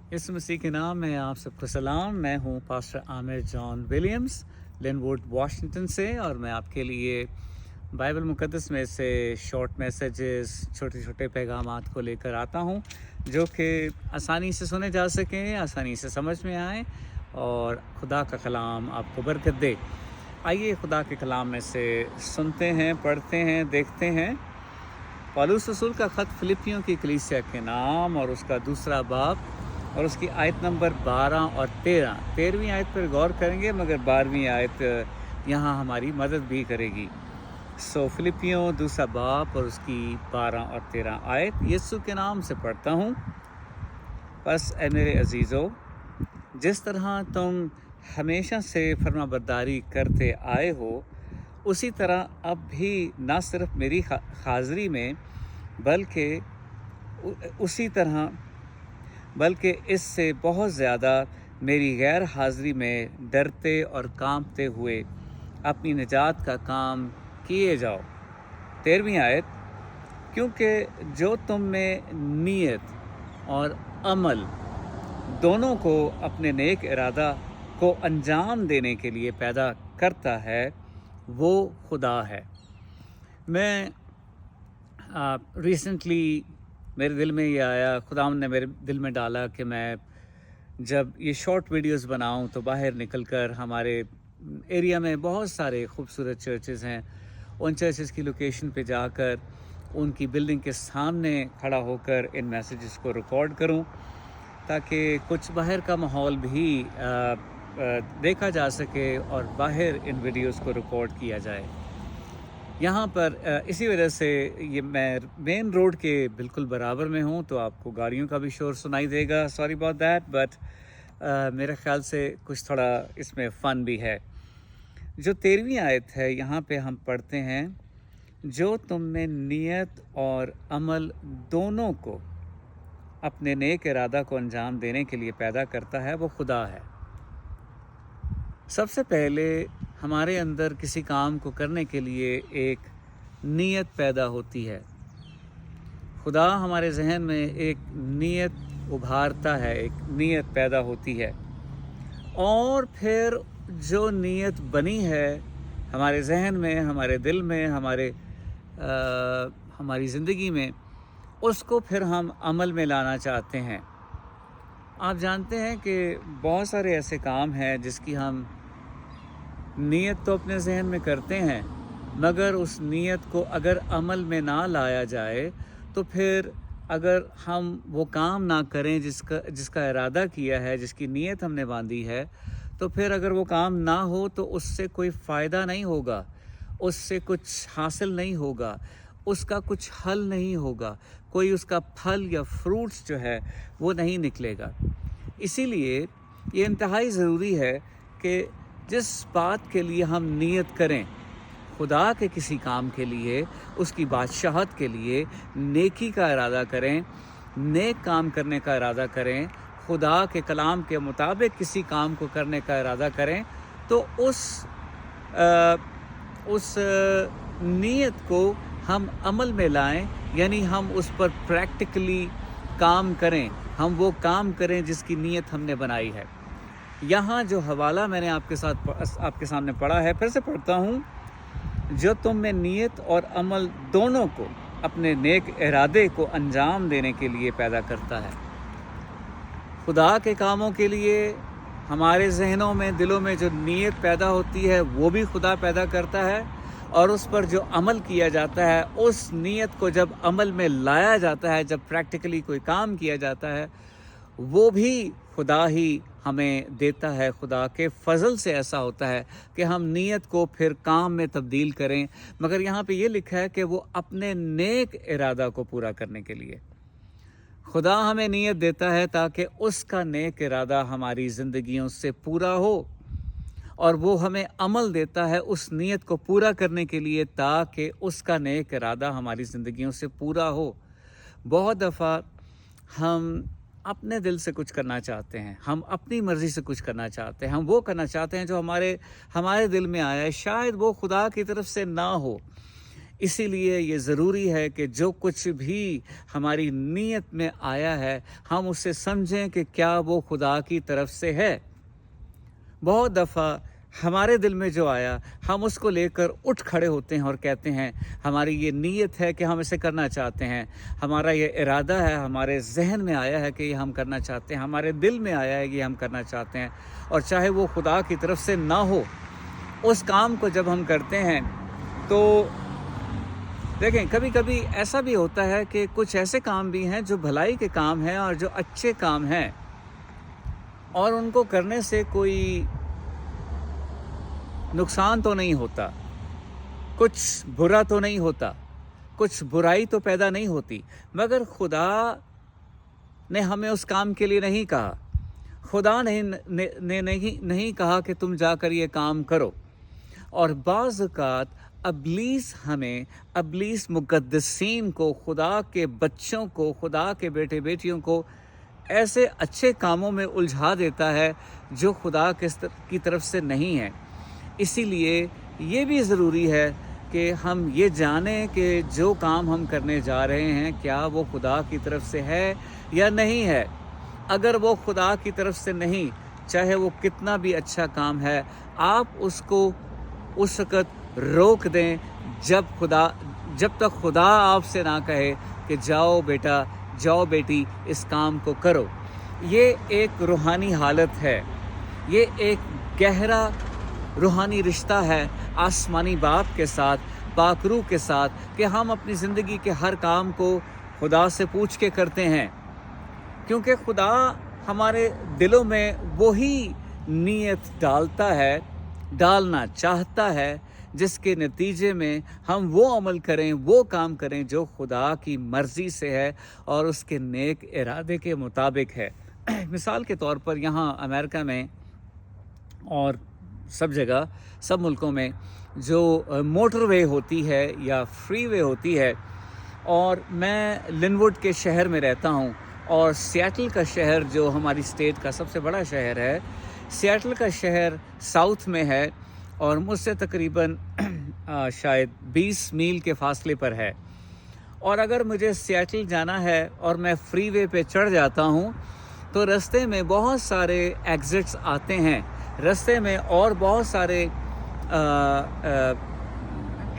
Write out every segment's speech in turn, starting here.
यीशु मसीह के नाम में आप सबको सलाम। मैं हूं pastor Aamir John Williams, Linwood Washington से, और मैं आपके लिए बाइबल मुक़द्दस में से शॉर्ट मैसेजेस, छोटे छोटे पैगामात को लेकर आता हूं जो कि आसानी से सुने जा सकें, आसानी से समझ में आए और खुदा का कलाम आपको बरकत दे। आइए खुदा के कलाम में से सुनते हैं, पढ़ते हैं, देखते हैं। पौलुस रसूल का ख़त फिलिपियों की कलीसिया के नाम और उसका दूसरा बाब और उसकी आयत नंबर 12 और 13वीं आयत पर गौर करेंगे, मगर 12वीं आयत यहाँ हमारी मदद भी करेगी। फिलिपियों दूसरा बाब और उसकी 12 और 13 आयत यीशु के नाम से पढ़ता हूँ। बस ए मेरे अजीज़ों, जिस तरह तुम हमेशा से फरमाबरदारी करते आए हो, उसी तरह अब भी न सिर्फ मेरी हाज़िरी में बल्कि इससे बहुत ज़्यादा मेरी गैर हाज़िरी में डरते और कांपते हुए अपनी निजात का काम किए जाओ। 13वीं आयत, क्योंकि जो तुम में नीयत और अमल दोनों को अपने नेक इरादा को अंजाम देने के लिए पैदा करता है, वो खुदा है। मैं रिसेंटली मेरे दिल में ये आया, खुदा ने मेरे दिल में डाला कि मैं जब ये शॉर्ट वीडियोस बनाऊं तो बाहर निकलकर हमारे एरिया में बहुत सारे खूबसूरत चर्चेस हैं, उन चर्चेस की लोकेशन पे जाकर उनकी बिल्डिंग के सामने खड़ा होकर इन मैसेजेस को रिकॉर्ड करूं, ताकि कुछ बाहर का माहौल भी देखा जा सके और बाहर इन वीडियोस को रिकॉर्ड किया जाए। यहाँ पर इसी वजह से ये मैं मेन रोड के बिल्कुल बराबर में हूँ, तो आपको गाड़ियों का भी शोर सुनाई देगा। सॉरी अबाउट दैट, बट मेरे ख्याल से कुछ थोड़ा इसमें फ़न भी है। जो 13वीं आयत है यहाँ पे हम पढ़ते हैं, जो तुम में नियत और अमल दोनों को अपने नेक इरादा को अंजाम देने के लिए पैदा करता है, वो खुदा है। सबसे पहले हमारे अंदर किसी काम को करने के लिए एक नीयत पैदा होती है। खुदा हमारे जहन में एक नीयत उभारता है, एक नीयत पैदा होती है, और फिर जो नीयत बनी है हमारे जहन में, हमारे दिल में, हमारी ज़िंदगी में, उसको फिर हम अमल में लाना चाहते हैं। आप जानते हैं कि बहुत सारे ऐसे काम हैं जिसकी हम नीयत तो अपने जहन में करते हैं, मगर उस नीयत को अगर अमल में ना लाया जाए तो फिर अगर हम वो काम ना करें जिसका इरादा किया है, जिसकी नीयत हमने बांधी है, तो फिर अगर वो काम ना हो तो उससे कोई फ़ायदा नहीं होगा, उससे कुछ हासिल नहीं होगा, उसका कुछ हल नहीं होगा, कोई उसका फल या फ्रूट्स जो है वो नहीं निकलेगा। इसीलिए ये इंतहाई ज़रूरी है कि जिस बात के लिए हम नीयत करें, खुदा के किसी काम के लिए, उसकी बादशाहत के लिए नेकी का इरादा करें, नेक काम करने का इरादा करें, खुदा के कलाम के मुताबिक किसी काम को करने का इरादा करें, तो उस नीयत को हम अमल में लाएं, यानी हम उस पर प्रैक्टिकली काम करें, हम वो काम करें जिसकी नीयत हमने बनाई है। यहाँ जो हवाला मैंने आपके सामने पढ़ा है, फिर से पढ़ता हूँ, जो तुम में नीयत और अमल दोनों को अपने नेक इरादे को अंजाम देने के लिए पैदा करता है। खुदा के कामों के लिए हमारे जहनों में, दिलों में जो नीयत पैदा होती है, वो भी खुदा पैदा करता है, और उस पर जो अमल किया जाता है, उस नीयत को जब अमल में लाया जाता है, जब प्रैक्टिकली कोई काम किया जाता है, वो भी खुदा ही हमें देता है। खुदा के फजल से ऐसा होता है कि हम नीयत को फिर काम में तब्दील करें, मगर यहाँ पे ये लिखा है कि वो अपने नेक इरादा को पूरा करने के लिए खुदा हमें नीयत देता है, ताकि उसका नेक इरादा हमारी ज़िंदगियों से पूरा हो, और वो हमें अमल देता है उस नीयत को पूरा करने के लिए, ताकि उसका नेक इरादा हमारी ज़िंदगियों से पूरा हो। बहुत दफ़ा हम अपने दिल से कुछ करना चाहते हैं, हम अपनी मर्ज़ी से कुछ करना चाहते हैं, हम वो करना चाहते हैं जो हमारे दिल में आया है, शायद वो खुदा की तरफ से ना हो, इसीलिए ये ज़रूरी है कि जो कुछ भी हमारी नीयत में आया है हम उसे समझें कि क्या वो खुदा की तरफ से है। बहुत दफ़ा हमारे दिल में जो आया हम उसको लेकर उठ खड़े होते हैं और कहते हैं हमारी ये नीयत है कि हम इसे करना चाहते हैं, हमारा ये इरादा है, हमारे जहन में आया है कि ये हम करना चाहते हैं, हमारे दिल में आया है कि हम करना चाहते हैं, और चाहे वो खुदा की तरफ से ना हो, उस काम को जब हम करते हैं तो देखें कभी कभी ऐसा भी होता है कि कुछ ऐसे काम भी हैं जो भलाई के काम हैं और जो अच्छे काम हैं और उनको करने से कोई नुकसान तो नहीं होता, कुछ बुरा तो नहीं होता, कुछ बुराई तो पैदा नहीं होती, मगर खुदा ने हमें उस काम के लिए नहीं कहा। खुदा ने नहीं कहा कि तुम जाकर ये काम करो। और बाज़ औक़ात अबलीस मुक़द्दसीन को, खुदा के बच्चों को, खुदा के बेटे बेटियों को ऐसे अच्छे कामों में उलझा देता है जो खुदा की तरफ से नहीं है। इसीलिए ये भी ज़रूरी है कि हम ये जानें कि जो काम हम करने जा रहे हैं क्या वो खुदा की तरफ से है या नहीं है। अगर वो खुदा की तरफ से नहीं, चाहे वो कितना भी अच्छा काम है, आप उसको उस वक़्त रोक दें जब तक खुदा आपसे ना कहे कि जाओ बेटा, जाओ बेटी, इस काम को करो। ये एक रूहानी हालत है, ये एक गहरा रूहानी रिश्ता है आसमानी बाप के साथ, पाकरू के साथ, कि हम अपनी ज़िंदगी के हर काम को खुदा से पूछ के करते हैं, क्योंकि खुदा हमारे दिलों में वही नीयत डालना चाहता है जिसके नतीजे में हम वो अमल करें, वो काम करें जो खुदा की मर्ज़ी से है और उसके नेक इरादे के मुताबिक है। मिसाल के तौर पर यहाँ अमेरिका में और सब जगह, सब मुल्कों में जो मोटरवे होती है या फ्रीवे होती है, और मैं लिनवुड के शहर में रहता हूँ, और सिएटल का शहर जो हमारी स्टेट का सबसे बड़ा शहर है, सिएटल का शहर साउथ में है और मुझसे तकरीबन शायद 20 मील के फासले पर है। और अगर मुझे सिएटल जाना है और मैं फ्रीवे पे चढ़ जाता हूँ तो रास्ते में बहुत सारे एग्ज़िट्स आते हैं, रास्ते में और बहुत सारे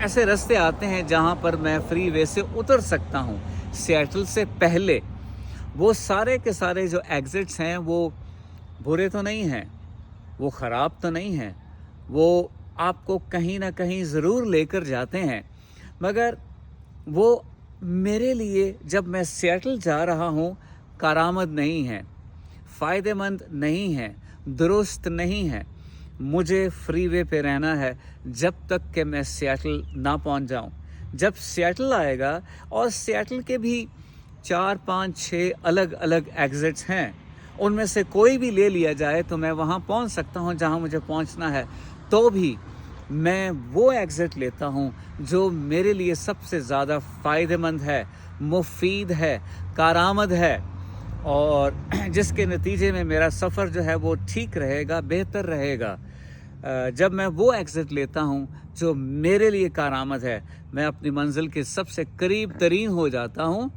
ऐसे रास्ते आते हैं जहाँ पर मैं फ्रीवे से उतर सकता हूँ सिएटल से पहले। वो सारे के सारे जो एग्ज़िट्स हैं वो बुरे तो नहीं हैं, वो ख़राब तो नहीं हैं, वो आपको कहीं ना कहीं ज़रूर लेकर जाते हैं, मगर वो मेरे लिए जब मैं सिएटल जा रहा हूँ कारामद नहीं है, फ़ायदेमंद नहीं है, दुरुस्त नहीं है। मुझे फ्रीवे पे रहना है जब तक कि मैं सिएटल ना पहुँच जाऊँ। जब सिएटल आएगा, और सिएटल के भी 4, 5, 6 अलग अलग एग्ज़िट्स हैं, उनमें से कोई भी ले लिया जाए तो मैं वहाँ पहुँच सकता हूँ जहाँ मुझे पहुँचना है। तो भी मैं वो एग्ज़िट लेता हूँ जो मेरे लिए सबसे ज़्यादा फ़ायदेमंद है, मुफीद है, कारामद है, और जिसके नतीजे में मेरा सफ़र जो है वो ठीक रहेगा, बेहतर रहेगा। जब मैं वो एग्ज़िट लेता हूँ जो मेरे लिए कारामद है, मैं अपनी मंजिल के सबसे करीब तरीन हो जाता हूँ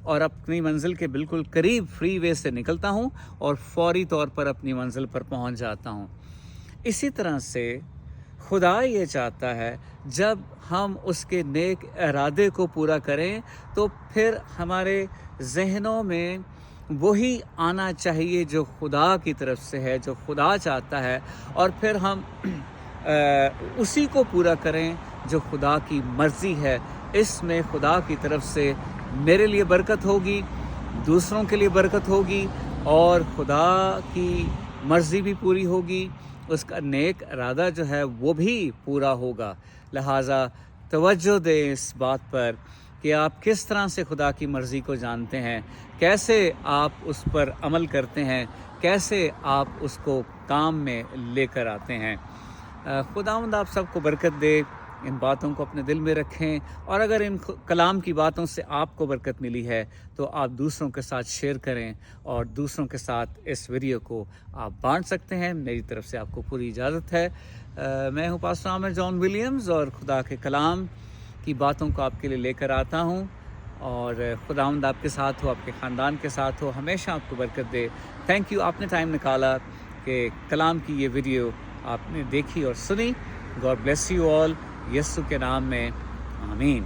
और अपनी मंजिल के बिल्कुल करीब फ्रीवे से निकलता हूँ और फौरी तौर पर अपनी मंजिल पर पहुँच जाता हूँ। इसी तरह से खुदा ये चाहता है जब हम उसके नेक इरादे को पूरा करें तो फिर हमारे जहनों में वही आना चाहिए जो खुदा की तरफ से है, जो खुदा चाहता है, और फिर हम उसी को पूरा करें जो खुदा की मर्ज़ी है। इसमें खुदा की तरफ से मेरे लिए बरकत होगी, दूसरों के लिए बरकत होगी, और खुदा की मर्ज़ी भी पूरी होगी, उसका नेक इरादा जो है वो भी पूरा होगा। लिहाजा तवज्जो दें इस बात पर कि आप किस तरह से खुदा की मर्ज़ी को जानते हैं, कैसे आप उस पर अमल करते हैं, कैसे आप उसको काम में लेकर आते हैं। खुदावंद आप सबको बरकत दे। इन बातों को अपने दिल में रखें, और अगर इन कलाम की बातों से आपको बरकत मिली है तो आप दूसरों के साथ शेयर करें और दूसरों के साथ इस वीडियो को आप बांट सकते हैं। मेरी तरफ से आपको पूरी इजाज़त है। मैं हूँ पास्टर आमिर जॉन विलियम्स, और खुदा के कलाम کی باتوں کو آپ کے لیے لے کر آتا ہوں، اور خداوند آپ کے ساتھ ہو، آپ کے خاندان کے ساتھ ہو، ہمیشہ آپ کو برکت دے. تھینک یو، آپ نے ٹائم نکالا کہ کلام کی یہ ویڈیو آپ نے دیکھی اور سنی. گاڈ بلیس یو آل، یسوع کے نام میں آمین.